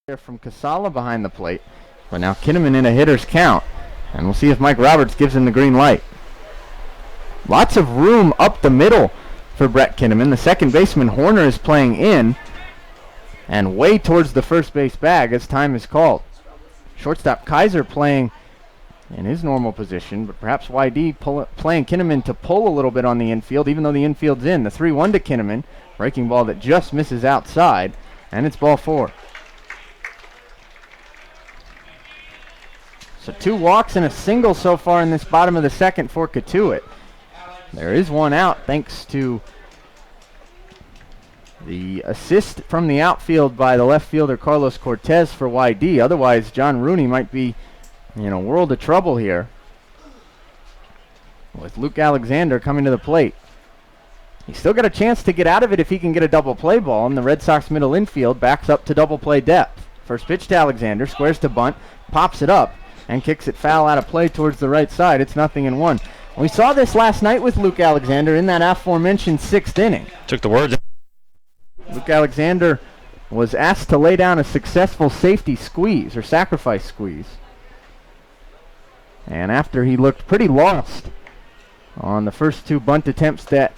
there from Casala behind the plate. But now Kinnaman in a hitter's count. And we'll see if Mike Roberts gives him the green light. Lots of room up the middle for Brett Kinnaman. The second baseman Horner is playing in. And way towards the first base bag as time is called. Shortstop Kaiser playing in his normal position, but perhaps YD playing Kinnaman to pull a little bit on the infield, even though the infield's in. The 3-1 to Kinnaman. Breaking ball that just misses outside. And it's ball 4. So 2 walks and a single so far in this bottom of the second for Cotuit. There is one out thanks to the assist from the outfield by the left fielder Carlos Cortez for YD. Otherwise, John Rooney might be in a world of trouble here with Luke Alexander coming to the plate. He's still got a chance to get out of it if he can get a double play ball, and the Red Sox middle infield backs up to double play depth. First pitch to Alexander, squares to bunt, pops it up, and kicks it foul out of play towards the right side. It's 0-1. We saw this last night with Luke Alexander in that aforementioned 6th inning. Took the words. Luke Alexander was asked to lay down a successful safety squeeze or sacrifice squeeze. And after he looked pretty lost on the first 2 bunt attempts that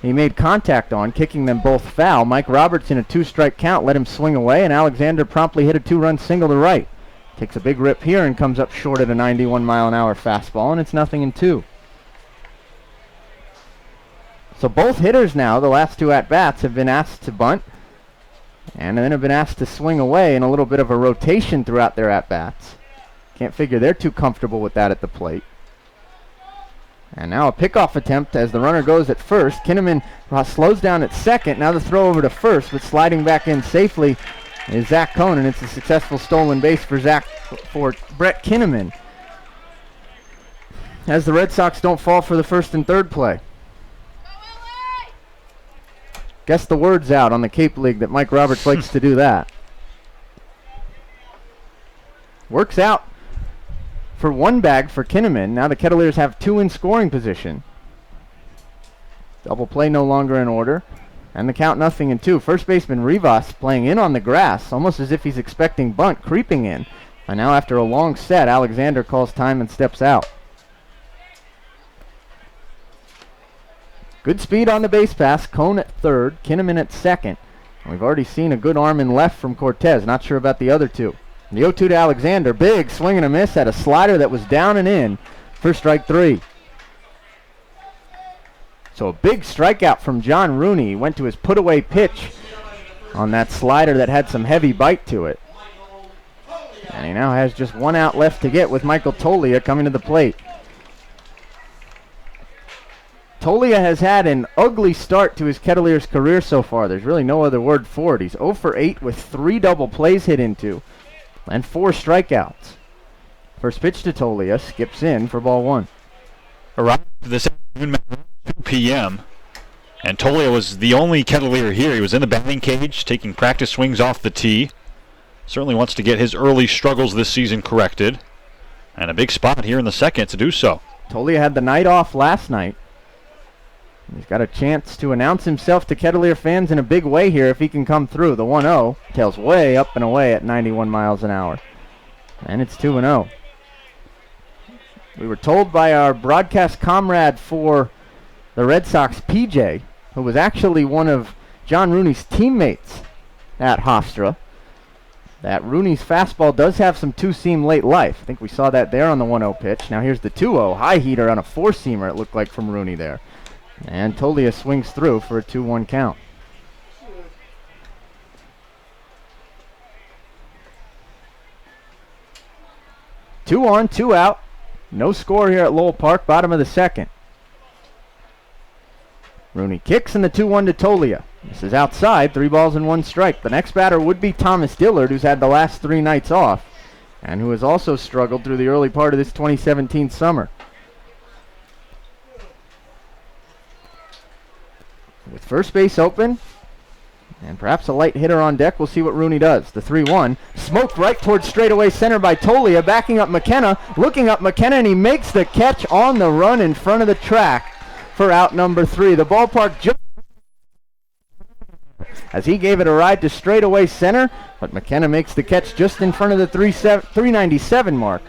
he made contact on, kicking them both foul, Mike Roberts in a 2-strike count let him swing away, and Alexander promptly hit a 2-run single to right. Takes a big rip here and comes up short at a 91-mile-an-hour fastball, and it's 0-2. So both hitters now, the last 2 at-bats, have been asked to bunt, and then have been asked to swing away in a little bit of a rotation throughout their at-bats. Can't figure they're too comfortable with that at the plate. And now a pickoff attempt as the runner goes at first. Kinnaman slows down at second. Now the throw over to first, but sliding back in safely is Zach Cohn, and it's a successful stolen base for Brett Kinnaman, as the Red Sox don't fall for the first and third play. Guess the word's out on the Cape League that Mike Roberts likes to do that. Works out for 1 bag for Kinnaman. Now the Kettleers have 2 in scoring position. Double play no longer in order. And the count 0-2. First baseman Rivas playing in on the grass, almost as if he's expecting bunt, creeping in. And now after a long set, Alexander calls time and steps out. Good speed on the base pass. Cohn at third, Kinnaman at second. And we've already seen a good arm in left from Cortez. Not sure about the other 2. The 0-2 to Alexander. Big swing and a miss at a slider that was down and in for strike 3. So a big strikeout from John Rooney. He went to his put-away pitch on that slider that had some heavy bite to it. And he now has just 1 out left to get with Michael Tolia coming to the plate. Tolia has had an ugly start to his Kettleers career so far. There's really no other word for it. He's 0 for 8 with 3 double plays hit into and 4 strikeouts. First pitch to Tolia, skips in for ball 1. Arrived this afternoon at 2 p.m. And Tolia was the only Kettleer here. He was in the batting cage, taking practice swings off the tee. Certainly wants to get his early struggles this season corrected. And a big spot here in the second to do so. Tolia had the night off last night. He's got a chance to announce himself to Kettleer fans in a big way here if he can come through. The 1-0 tails way up and away at 91 miles an hour. And it's 2-0. We were told by our broadcast comrade for the Red Sox, PJ, who was actually one of John Rooney's teammates at Hofstra, that Rooney's fastball does have some 2-seam late life. I think we saw that there on the 1-0 pitch. Now here's the 2-0 high heater on a 4-seamer, it looked like, from Rooney there. And Tolia swings through for a 2-1 count. Two on, 2 out. No score here at Lowell Park, bottom of the second. Rooney kicks and the 2-1 to Tolia. This is outside, 3 balls and 1 strike. The next batter would be Thomas Dillard, who's had the last 3 nights off, and who has also struggled through the early part of this 2017 summer. With first base open, and perhaps a light hitter on deck, we'll see what Rooney does. The 3-1, smoked right towards straightaway center by Tolia, backing up McKenna, looking up McKenna, and he makes the catch on the run in front of the track for out number 3. The ballpark just as he gave it a ride to straightaway center, but McKenna makes the catch just in front of the 397 mark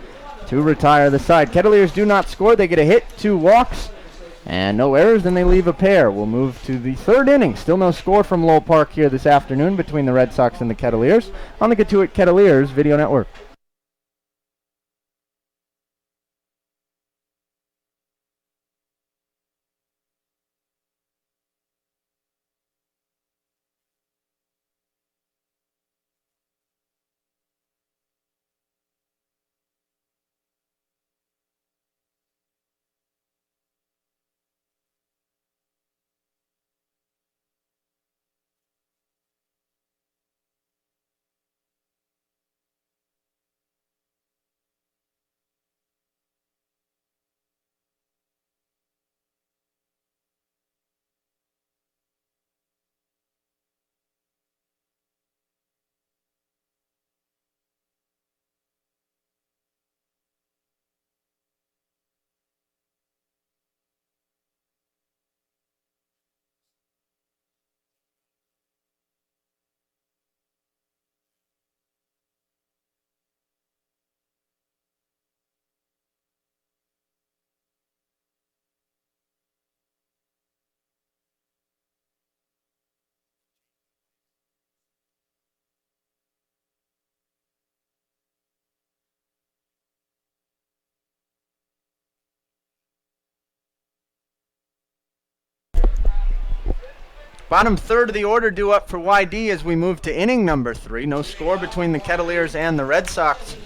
to retire the side. Kettleers do not score. They get a hit, 2 walks, and no errors, then they leave a pair. We'll move to the third inning. Still no score from Lowell Park here this afternoon between the Red Sox and the Kettleers on the Cotuit Kettleers Video Network. Bottom third of the order due up for YD as we move to inning number 3. No score between the Kettleers and the Red Sox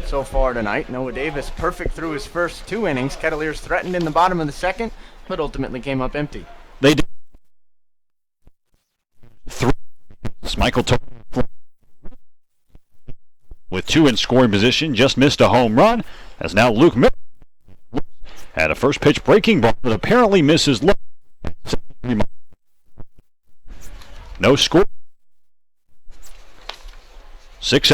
so far tonight. Noah Davis perfect through his first 2 innings. Kettleers threatened in the bottom of the second, but ultimately came up empty. They did. 3. Michael with 2 in scoring position, just missed a home run, as now Luke Miller had a first pitch breaking ball that apparently misses low. No score. 6.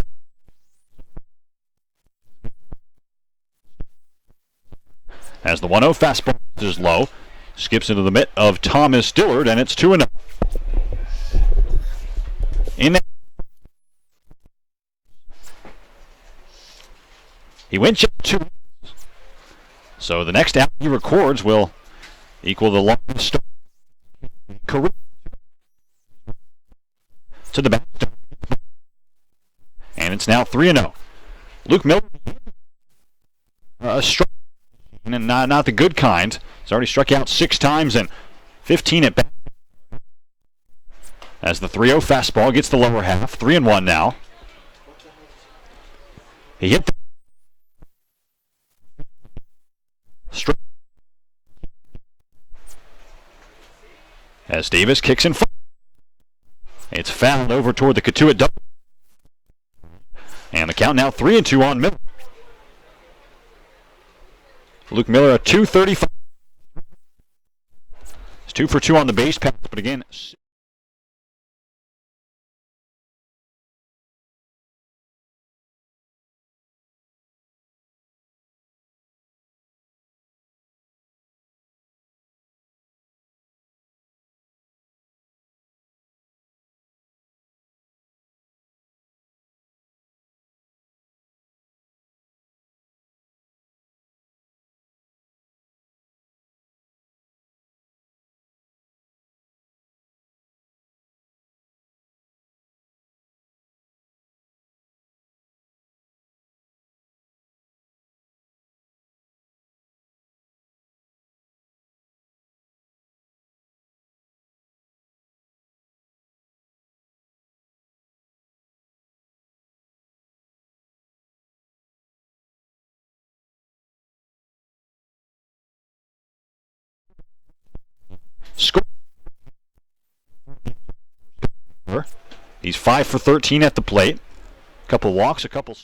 As the 1-0 fastball is low, skips into the mitt of Thomas Dillard, and it's 2-0. In that, he went just 2. So the next out he records will equal the longest start career. To the back, and it's now 3-0. Luke Miller, a strike, and not the good kind. He's already struck out 6 times and 15 at bat. As the 3-0 fastball gets the lower half, 3-1 now. He hit the strike as Davis kicks in front. It's fouled over toward the Cotuit double. And the count now 3-2 on Miller. Luke Miller, a .235. It's 2 for 2 on the base pass, but again, score. He's 5 for 13 at the plate. A couple walks, a couple.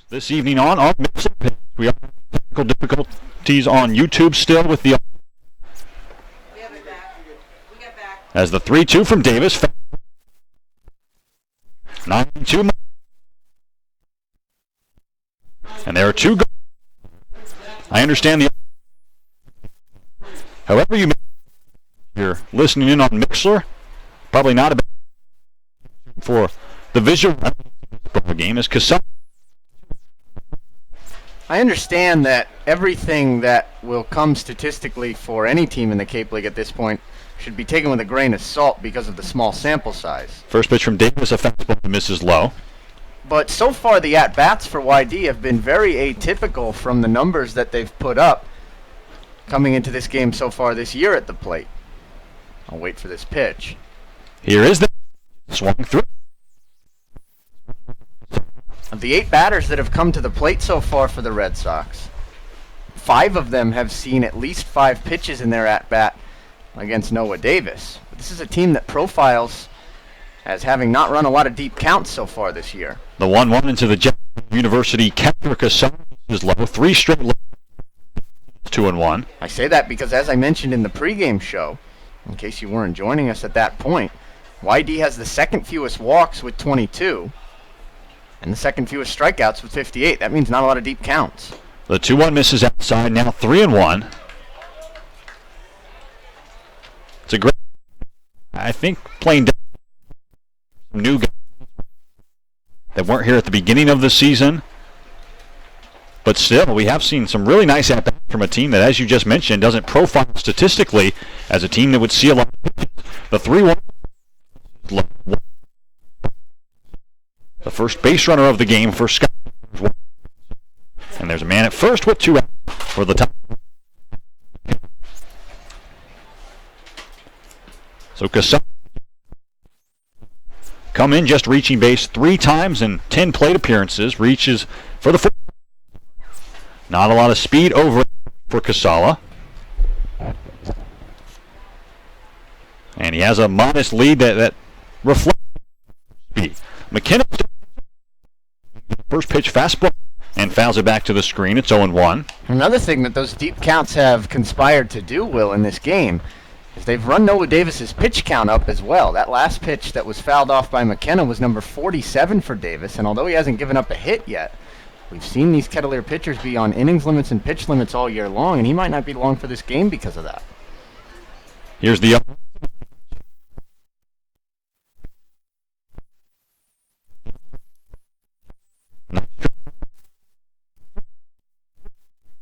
This evening on our Mixer page. We have technical difficulties on YouTube still with the... We have it back. We get back. As the 3-2 from Davis. 9-2. And there are 2 goals. I understand the... However you... You're listening in on Mixler. Probably not a bad... For the visual game is Casella. I understand that everything that will come statistically for any team in the Cape League at this point should be taken with a grain of salt because of the small sample size. First pitch from Davis, a fastball that misses low. But so far the at-bats for YD have been very atypical from the numbers that they've put up coming into this game so far this year at the plate. I'll wait for this pitch. Here is the swung through. Of the 8 batters that have come to the plate so far for the Red Sox, 5 of them have seen at least 5 pitches in their at-bat against Noah Davis. But this is a team that profiles as having not run a lot of deep counts so far this year. The 1-1 into the University catcher Casella is low. 3 straight 2-1. I say that because, as I mentioned in the pregame show, in case you weren't joining us at that point, YD has the second fewest walks with 22. And the second fewest strikeouts with 58. That means not a lot of deep counts. The 2-1 misses outside, now 3-1. It's a great, I think, playing some new guys that weren't here at the beginning of the season. But still, we have seen some really nice at-bats from a team that, as you just mentioned, doesn't profile statistically as a team that would see a lot of pitches. The 3-1. The first base runner of the game for Scott. And there's a man at first with 2 outs for the top. So Casella come in just reaching base 3 times in 10 plate appearances. Reaches for the foot. Not a lot of speed over for Casella. And he has a modest lead that reflects speed. McKenna. First pitch fastball and fouls it back to the screen. It's 0-1. Another thing that those deep counts have conspired to do, Will, in this game, is they've run Noah Davis's pitch count up as well. That last pitch that was fouled off by McKenna was number 47 for Davis, and although he hasn't given up a hit yet, we've seen these Kettleer pitchers be on innings limits and pitch limits all year long, and he might not be long for this game because of that. Here's the...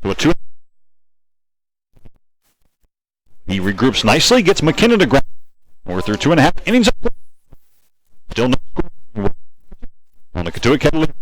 So a 2. He regroups nicely, gets McKinnon to ground. We're through 2.5 innings. Still no score on the Cotuit Kettleers.